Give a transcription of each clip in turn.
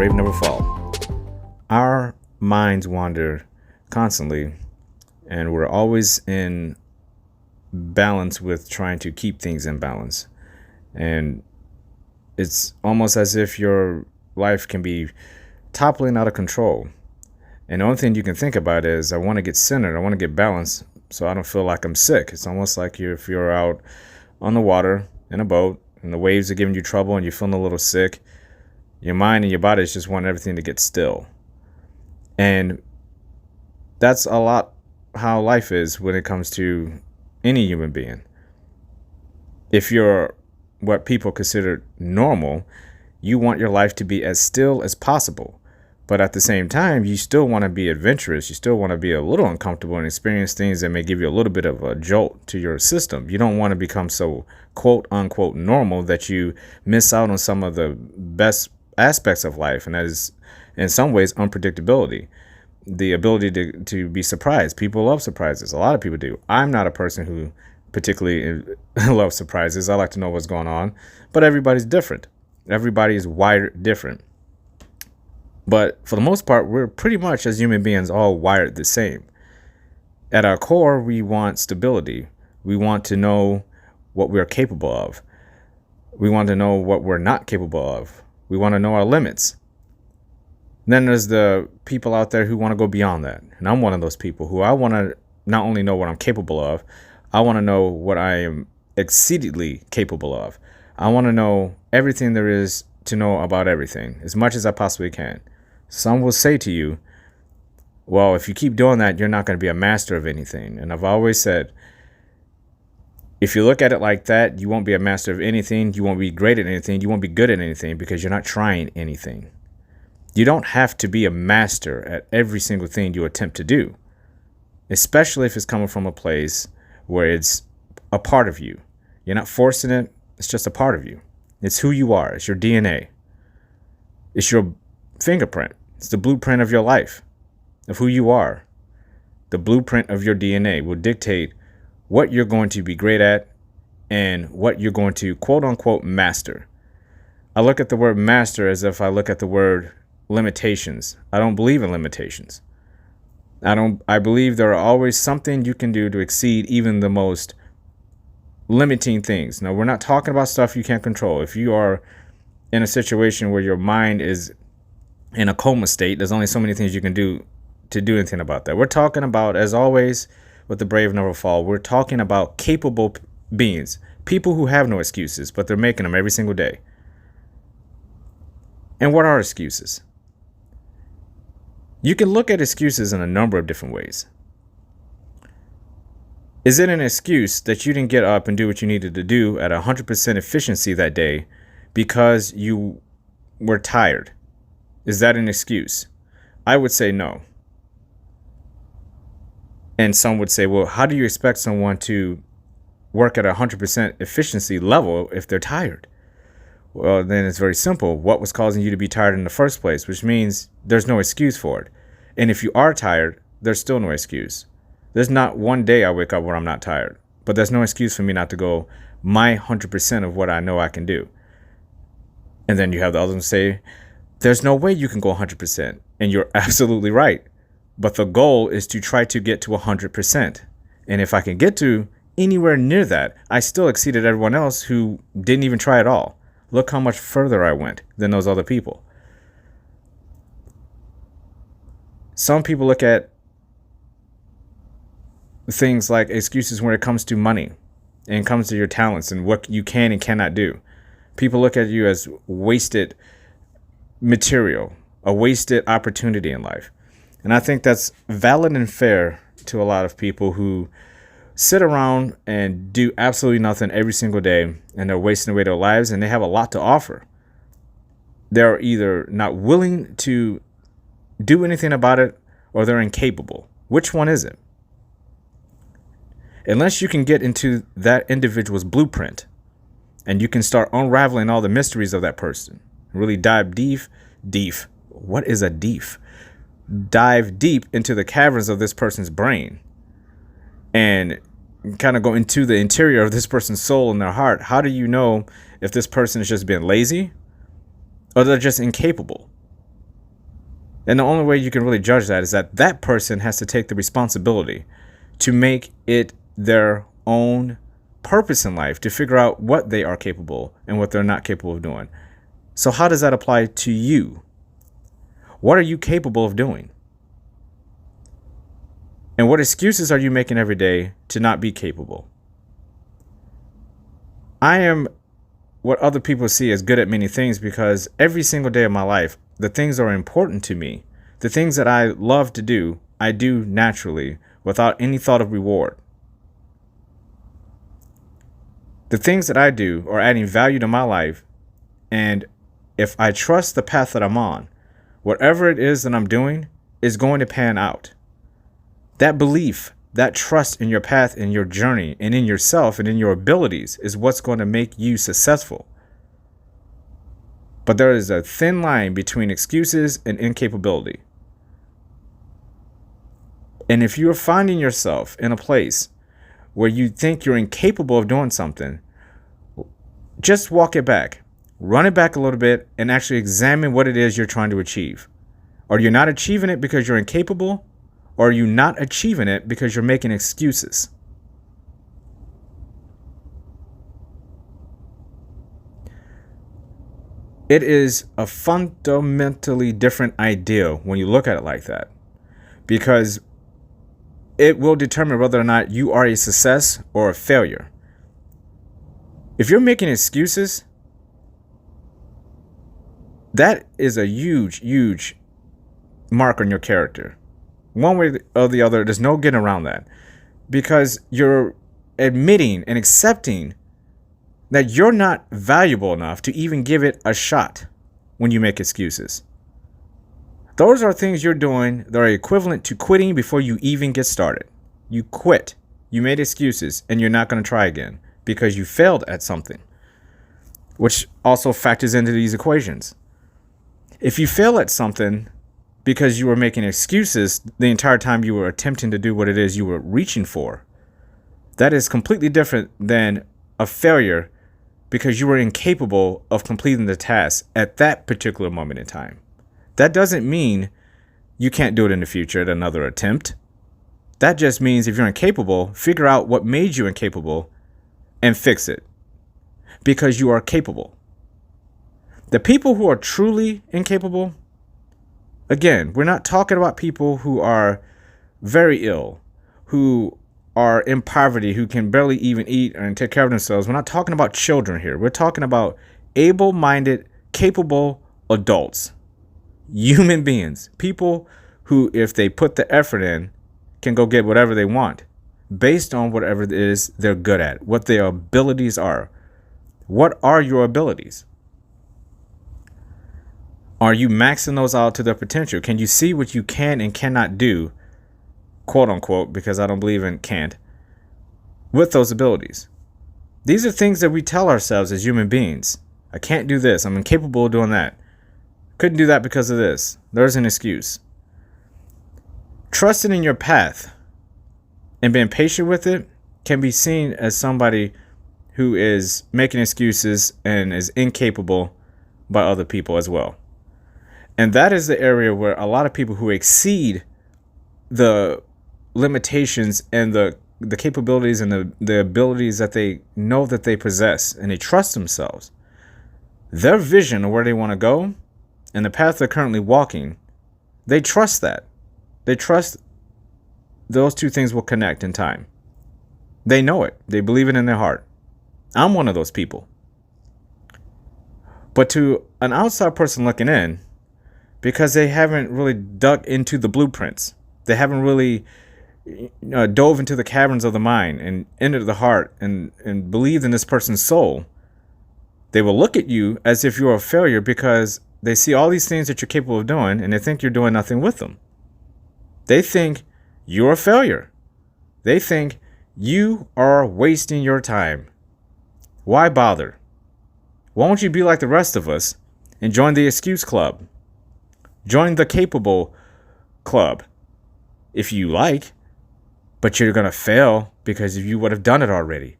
brave never fall. Our minds wander constantly, and we're always in balance with trying to keep things in balance. And it's almost as if your life can be toppling out of control. And the only thing you can think about is, I want to get centered, I want to get balanced so I don't feel like I'm sick. It's almost like if you're out on the water in a boat and the waves are giving you trouble and you're feeling a little sick, your mind and your body just want everything to get still. And that's a lot how life is when it comes to any human being. If you're what people consider normal, you want your life to be as still as possible. But at the same time, you still want to be adventurous. You still want to be a little uncomfortable and experience things that may give you a little bit of a jolt to your system. You don't want to become so quote unquote normal that you miss out on some of the best aspects of life. And that is in some ways unpredictability, the ability to be surprised. People love surprises. A lot of people do. I'm not a person who particularly loves surprises. I like to know what's going on, but everybody's different. Everybody is wired different. But for the most part, we're pretty much, as human beings, all wired the same. At our core, we want stability. We want to know what we're capable of. We want to know what we're not capable of. We want to know our limits. Then there's the people out there who want to go beyond that. And I'm one of those people who I want to not only know what I'm capable of, I want to know what I am exceedingly capable of. I want to know everything there is to know about everything, as much as I possibly can. Some will say to you, well, if you keep doing that, you're not going to be a master of anything. And I've always said, if you look at it like that, you won't be a master of anything. You won't be great at anything. You won't be good at anything because you're not trying anything. You don't have to be a master at every single thing you attempt to do, especially if it's coming from a place where it's a part of you. You're not forcing it. It's just a part of you. It's who you are. It's your DNA. It's your fingerprint. It's the blueprint of your life, of who you are. The blueprint of your DNA will dictate what you're going to be great at and what you're going to quote unquote master. I look at the word master as if I look at the word limitations. I don't believe in limitations. I believe there are always something you can do to exceed even the most limiting things. Now, we're not talking about stuff you can't control. If you are in a situation where your mind is in a coma state, there's only so many things you can do to do anything about that. We're talking about, as always, with the brave never fall, we're talking about capable beings, people who have no excuses, but they're making them every single day. And what are excuses? You can look at excuses in a number of different ways. Is it an excuse that you didn't get up and do what you needed to do at 100% efficiency that day because you were tired? Is that an excuse? I would say no. And some would say, well, how do you expect someone to work at 100% efficiency level if they're tired? Well, then it's very simple. What was causing you to be tired in the first place? Which means there's no excuse for it. And if you are tired, there's still no excuse. There's not one day I wake up where I'm not tired, but there's no excuse for me not to go my 100% of what I know I can do. And then you have the other one say, there's no way you can go 100%. And you're absolutely right. But the goal is to try to get to 100%. And if I can get to anywhere near that, I still exceeded everyone else who didn't even try at all. Look how much further I went than those other people. Some people look at things like excuses when it comes to money and comes to your talents and what you can and cannot do. People look at you as wasted material, a wasted opportunity in life. And I think that's valid and fair to a lot of people who sit around and do absolutely nothing every single day, and they're wasting away their lives, and they have a lot to offer. They're either not willing to do anything about it, or they're incapable. Which one is it? Unless you can get into that individual's blueprint and you can start unraveling all the mysteries of that person, really dive deep. What is a deep? Dive deep into the caverns of this person's brain and kind of go into the interior of this person's soul and their heart. How do you know if this person is just being lazy or they're just incapable? And the only way you can really judge that is that that person has to take the responsibility to make it their own purpose in life, to figure out what they are capable and what they're not capable of doing. So how does that apply to you? What are you capable of doing? And what excuses are you making every day to not be capable? I am what other people see as good at many things because every single day of my life, the things that are important to me, the things that I love to do, I do naturally without any thought of reward. The things that I do are adding value to my life, and if I trust the path that I'm on, whatever it is that I'm doing is going to pan out. That belief, that trust in your path, in your journey, and in yourself and in your abilities is what's going to make you successful. But there is a thin line between excuses and incapability. And if you're finding yourself in a place where you think you're incapable of doing something, just walk it back, run it back a little bit, and actually examine what it is you're trying to achieve. Are you not achieving it because you're incapable? Or are you not achieving it because you're making excuses? It is a fundamentally different idea when you look at it like that, because it will determine whether or not you are a success or a failure. If you're making excuses, that is a huge, huge mark on your character. One way or the other, there's no getting around that, because you're admitting and accepting that you're not valuable enough to even give it a shot when you make excuses. Those are things you're doing that are equivalent to quitting before you even get started. You quit. You made excuses, and you're not going to try again because you failed at something, which also factors into these equations. If you fail at something because you were making excuses the entire time you were attempting to do what it is you were reaching for, that is completely different than a failure because you were incapable of completing the task at that particular moment in time. That doesn't mean you can't do it in the future at another attempt. That just means if you're incapable, figure out what made you incapable and fix it, because you are capable. The people who are truly incapable, again, we're not talking about people who are very ill, who are in poverty, who can barely even eat and take care of themselves. We're not talking about children here. We're talking about able-minded, capable adults, human beings, people who, if they put the effort in, can go get whatever they want based on whatever it is they're good at, what their abilities are. What are your abilities? Are you maxing those out to their potential? Can you see what you can and cannot do, quote unquote, because I don't believe in can't, with those abilities? These are things that we tell ourselves as human beings. I can't do this. I'm incapable of doing that. Couldn't do that because of this. There's an excuse. Trusting in your path and being patient with it can be seen as somebody who is making excuses and is incapable by other people as well. And that is the area where a lot of people who exceed the limitations and the capabilities and the abilities that they know that they possess, and they trust themselves, their vision of where they want to go and the path they're currently walking, they trust that. They trust those two things will connect in time. They know it. They believe it in their heart. I'm one of those people. But to an outside person looking in, because they haven't really dug into the blueprints, they haven't really dove into the caverns of the mind and entered the heart and believed in this person's soul, they will look at you as if you're a failure because they see all these things that you're capable of doing and they think you're doing nothing with them. They think you're a failure. They think you are wasting your time. Why bother? Why don't you be like the rest of us and join the excuse club? Join the capable club if you like, but you're going to fail because you would have done it already.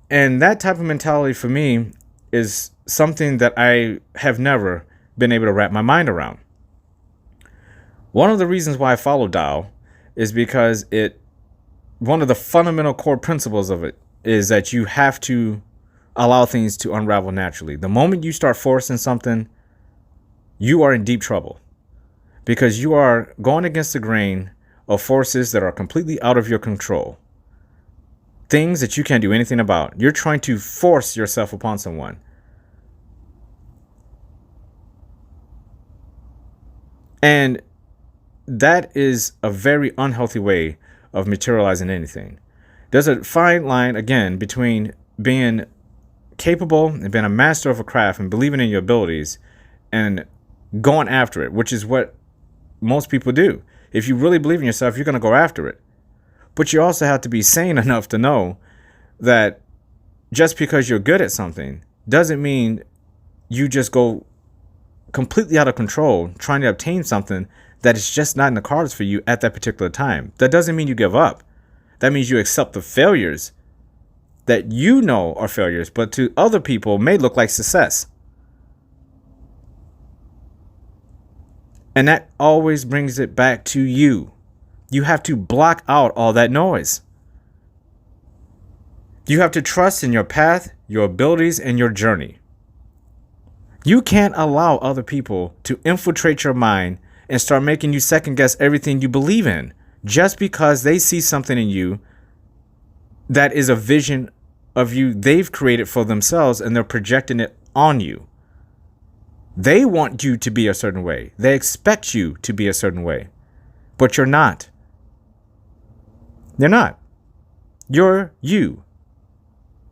And that type of mentality for me is something that I have never been able to wrap my mind around. One of the reasons why I follow Tao is because one of the fundamental core principles of it is that you have to allow things to unravel naturally. The moment you start forcing something, you are in deep trouble, because you are going against the grain of forces that are completely out of your control. Things that you can't do anything about. You're trying to force yourself upon someone. And that is a very unhealthy way of materializing anything. There's a fine line, again, between being capable and being a master of a craft and believing in your abilities and going after it, which is what most people do. If you really believe in yourself, you're going to go after it. But you also have to be sane enough to know that just because you're good at something doesn't mean you just go completely out of control trying to obtain something that is just not in the cards for you at that particular time. That doesn't mean you give up. That means you accept the failures that you know are failures, but to other people may look like success. And that always brings it back to you. You have to block out all that noise. You have to trust in your path, your abilities, and your journey. You can't allow other people to infiltrate your mind and start making you second guess everything you believe in just because they see something in you that is a vision of you they've created for themselves, and they're projecting it on you. They want you to be a certain way. They expect you to be a certain way, but you're not. You're not. You're you.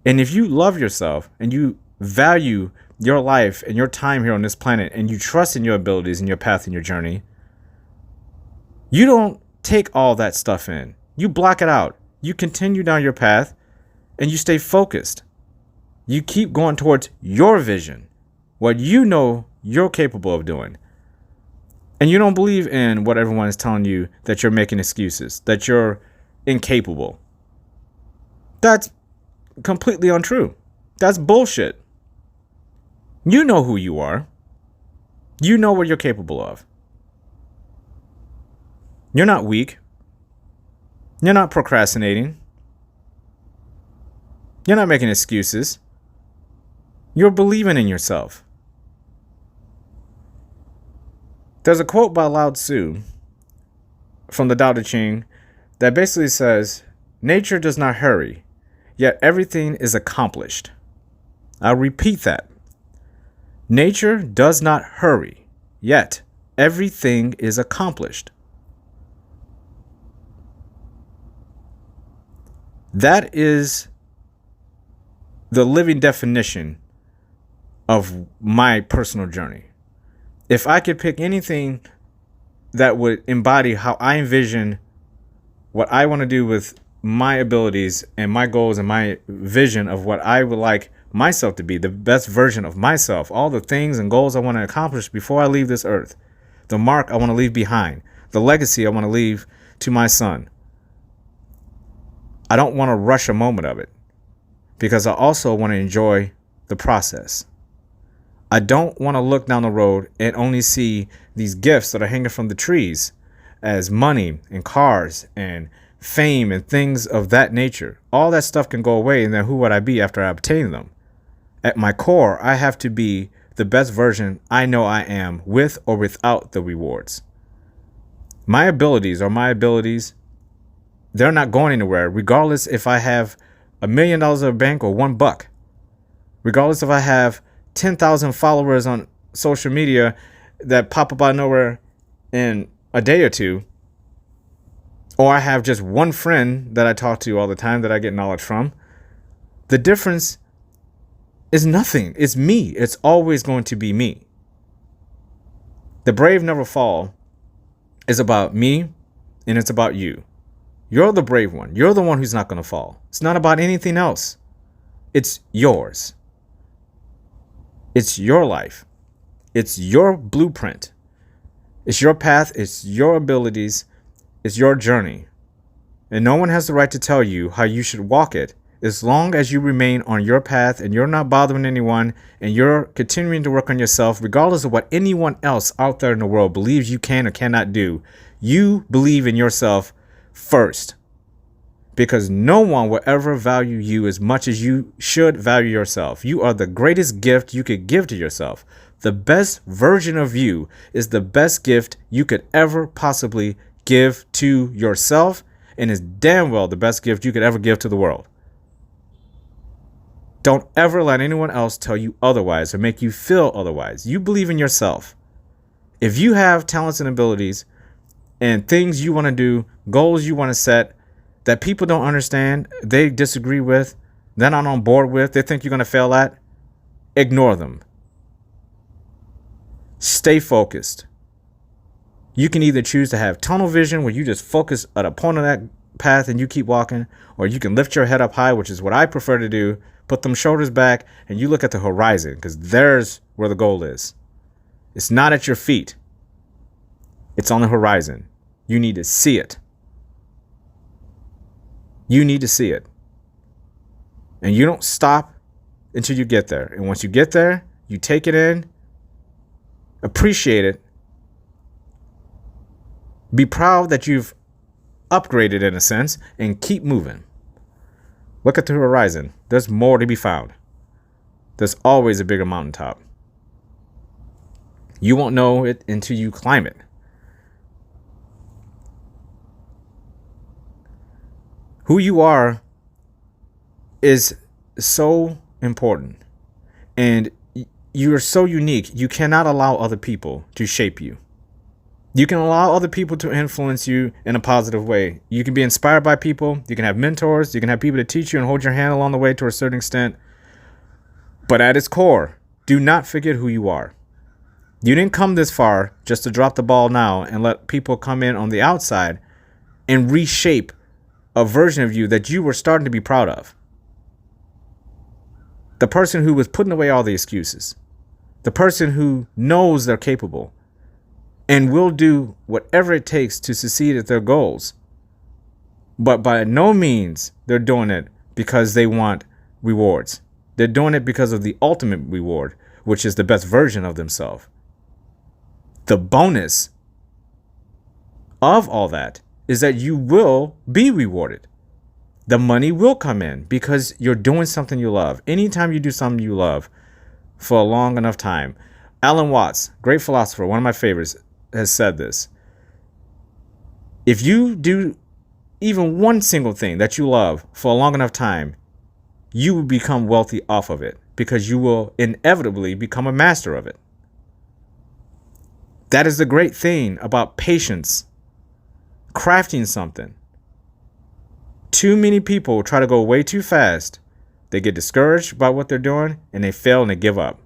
And if you love yourself and you value your life and your time here on this planet, and you trust in your abilities and your path and your journey, you don't take all that stuff in. You block it out. You continue down your path and you stay focused. You keep going towards your vision, what you know you're capable of doing. And you don't believe in what everyone is telling you, that you're making excuses, that you're incapable. That's completely untrue. That's bullshit. You know who you are. You know what you're capable of. You're not weak. You're not procrastinating. You're not making excuses. You're believing in yourself. There's a quote by Lao Tzu from the Tao Te Ching that basically says, nature does not hurry, yet everything is accomplished. I'll repeat that. Nature does not hurry, yet everything is accomplished. That is the living definition of my personal journey. If I could pick anything that would embody how I envision what I want to do with my abilities and my goals and my vision of what I would like myself to be, the best version of myself, all the things and goals I want to accomplish before I leave this earth, the mark I want to leave behind, the legacy I want to leave to my son. I don't want to rush a moment of it, because I also want to enjoy the process. I don't want to look down the road and only see these gifts that are hanging from the trees as money and cars and fame and things of that nature. All that stuff can go away, and then who would I be after I obtain them? At my core, I have to be the best version I know I am, with or without the rewards. My abilities are my abilities. They're not going anywhere, regardless if I have $1 million in the bank or $1. Regardless if I have 10,000 followers on social media that pop up out of nowhere in a day or two, or I have just one friend that I talk to all the time that I get knowledge from. The difference is nothing. It's me. It's always going to be me. The Brave Never Fall is about me, and it's about you. You're the brave one. You're the one who's not going to fall. It's not about anything else. It's yours. It's your life. It's your blueprint. It's your path. It's your abilities. It's your journey. And no one has the right to tell you how you should walk it as long as you remain on your path and you're not bothering anyone and you're continuing to work on yourself, regardless of what anyone else out there in the world believes you can or cannot do, you believe in yourself first. Because no one will ever value you as much as you should value yourself. You are the greatest gift you could give to yourself. The best version of you is the best gift you could ever possibly give to yourself, and is damn well the best gift you could ever give to the world. Don't ever let anyone else tell you otherwise or make you feel otherwise. You believe in yourself. If you have talents and abilities and things you want to do, goals you want to set, that people don't understand, they disagree with, they're not on board with, they think you're going to fail at, ignore them. Stay focused. You can either choose to have tunnel vision, where you just focus at a point on that path and you keep walking, or you can lift your head up high, which is what I prefer to do, put them shoulders back, and you look at the horizon, because there's where the goal is. It's not at your feet. It's on the horizon. You need to see it. You need to see it. And you don't stop until you get there. And once you get there, you take it in, appreciate it, be proud that you've upgraded in a sense, and keep moving. Look at the horizon. There's more to be found. There's always a bigger mountaintop. You won't know it until you climb it. Who you are is so important, and you are so unique. You cannot allow other people to shape you. You can allow other people to influence you in a positive way. You can be inspired by people. You can have mentors. You can have people to teach you and hold your hand along the way to a certain extent. But at its core, do not forget who you are. You didn't come this far just to drop the ball now and let people come in on the outside and reshape a version of you that you were starting to be proud of. The person who was putting away all the excuses. The person who knows they're capable and will do whatever it takes to succeed at their goals. But by no means they're doing it because they want rewards. They're doing it because of the ultimate reward, which is the best version of themselves. The bonus of all that is that you will be rewarded. The money will come in because you're doing something you love. Anytime you do something you love for a long enough time. Alan Watts, great philosopher, one of my favorites, has said this. If you do even one single thing that you love for a long enough time, you will become wealthy off of it because you will inevitably become a master of it. That is the great thing about patience, crafting something. Too many people try to go way too fast. They get discouraged by what they're doing and they fail and they give up.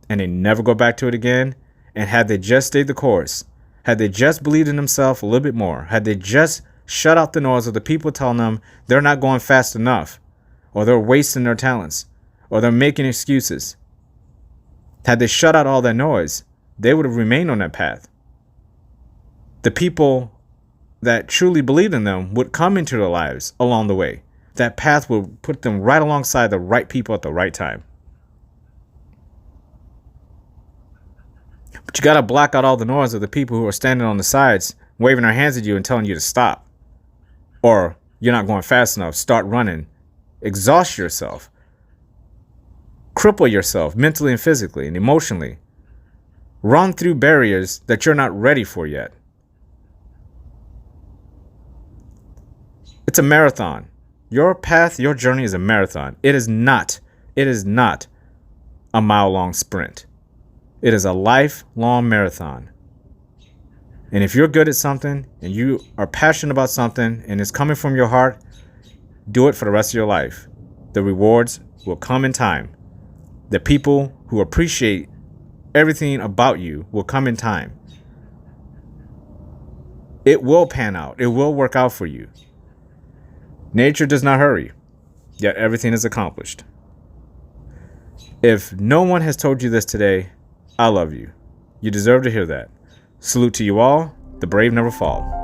And they never go back to it again. And had they just stayed the course, had they just believed in themselves a little bit more, had they just shut out the noise of the people telling them they're not going fast enough, or they're wasting their talents, or they're making excuses, had they shut out all that noise, they would have remained on that path. The people that truly believed in them would come into their lives along the way. That path will put them right alongside the right people at the right time. But you got to block out all the noise of the people who are standing on the sides, waving their hands at you and telling you to stop. Or you're not going fast enough. Start running. Exhaust yourself. Cripple yourself mentally and physically and emotionally. Run through barriers that you're not ready for yet. It's a marathon. Your path, your journey is a marathon. It is not a mile-long sprint. It is a lifelong marathon. And if you're good at something and you are passionate about something and it's coming from your heart, do it for the rest of your life. The rewards will come in time. The people who appreciate everything about you will come in time. It will pan out. It will work out for you. Nature does not hurry, yet everything is accomplished. If no one has told you this today, I love you. You deserve to hear that. Salute to you all. The brave never fall.